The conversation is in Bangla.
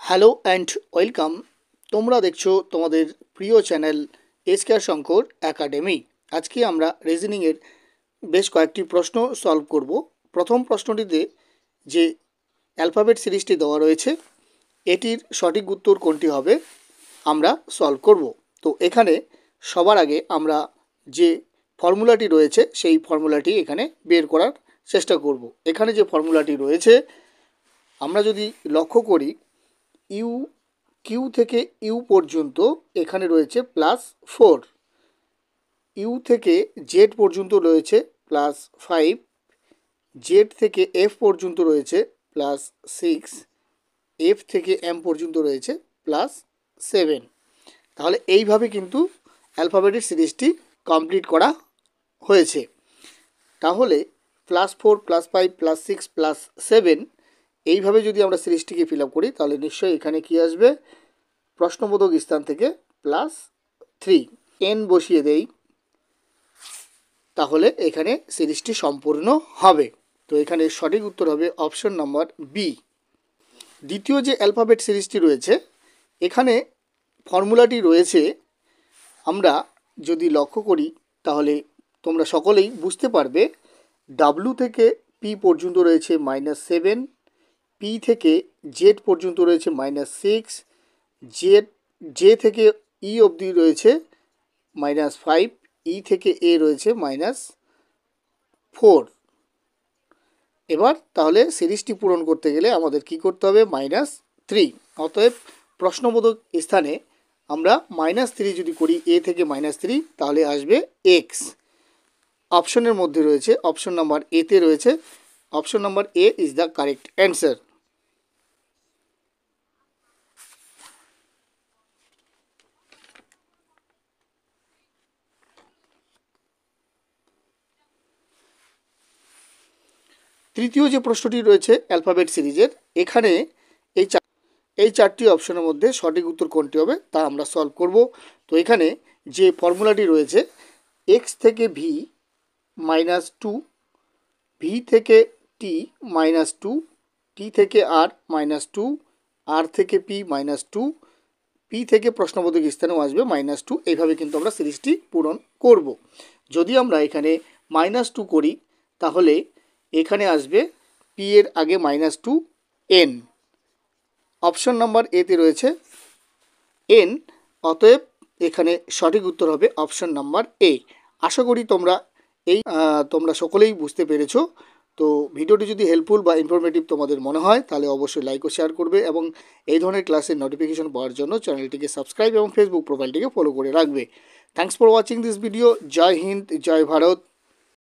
Hello and welcome. তোমরা দেখছো তোমাদের প্রিয় চ্যানেল এসকেআর শঙ্কর একাডেমি। আজকে আমরা রিজনিংয়ের বেশ কয়েকটি প্রশ্ন সলভ করব। প্রথম প্রশ্নটিতে যে অ্যালফাবেট সিরিজটি দেওয়া রয়েছে এটির সঠিক উত্তর কোনটি হবে আমরা সলভ করব। তো এখানে সবার আগে আমরা যে ফর্মুলাটি রয়েছে সেই ফর্মুলাটি এখানে বের করার চেষ্টা করব। এখানে যে ফর্মুলাটি রয়েছে আমরা যদি লক্ষ্য করি, ইউ কিউ থেকে ইউ পর্যন্ত এখানে রয়েছে +4, ইউ থেকে জেড পর্যন্ত রয়েছে +5, জেড থেকে এফ পর্যন্ত রয়েছে +6, এফ থেকে এম পর্যন্ত রয়েছে +7। তাহলে এইভাবে কিন্তু অ্যালফাবেটের সিরিজটি কমপ্লিট করা হয়েছে। তাহলে +4, +5, +6, +7 এইভাবে যদি আমরা সিরিজটিকে ফিল আপ করি তাহলে নিশ্চয়ই এখানে কি আসবে, প্রশ্নবোধক স্থান থেকে +3 এন বসিয়ে দেই, তাহলে এখানে সিরিজটি সম্পূর্ণ হবে। তো এখানে সঠিক উত্তর হবে অপশন নাম্বার বি। দ্বিতীয় যে অ্যালফাবেট সিরিজটি রয়েছে এখানে ফর্মুলাটি রয়েছে, আমরা যদি লক্ষ্য করি তাহলে তোমরা সকলেই বুঝতে পারবে। ডাব্লু থেকে পি পর্যন্ত রয়েছে -7, পি থেকে জেড পর্যন্ত রয়েছে -6, জে থেকে ই অবধি রয়েছে -5, ই থেকে এ রয়েছে -4। এবার তাহলে সিরিজটি পূরণ করতে গেলে আমাদের কি করতে হবে, -3। অতএব প্রশ্নবোধক স্থানে আমরা -3 যদি করি, এ থেকে -3 তাহলে আসবে এক্স। অপশনের মধ্যে রয়েছে অপশন নাম্বার এতে রয়েছে, option number A is the correct answer. তৃতীয় যে প্রশ্নটি রয়েছে অ্যালফাবেট সিরিজের, এখানে এই চারটি অপশনের মধ্যে সঠিক উত্তর কোনটি হবে তা আমরা সলভ করব। তো এখানে যে ফর্মুলাটি রয়েছে, এক্স থেকে ভি -2, ভি থেকে টি -2, টি থেকে আর -2, আর থেকে পি -2, পি থেকে প্রশ্নবোধক স্থানেও আসবে -2। এইভাবে কিন্তু আমরা সিরিজটি পূরণ করব। যদি আমরা এখানে -2 করি তাহলে এখানে আসবে পি এর আগে -2 এন। অপশন নাম্বার এতে রয়েছে এন, অতএব এখানে সঠিক উত্তর হবে অপশন নাম্বার এ। আশা করি তোমরা সকলেই বুঝতে পেরেছো। তো ভিডিওটি যদি হেল্পফুল বা ইনফরমেটিভ তোমাদের মনে হয় তাহলে অবশ্যই লাইক ও শেয়ার করবে এবং এই ধরনের ক্লাসের নোটিফিকেশন পাওয়ার জন্য চ্যানেলটিকে সাবস্ক্রাইব এবং ফেসবুক প্রোফাইলটিকে ফলো করে রাখবে। Thanks for watching this video. জয় হিন্দ, জয় ভারত।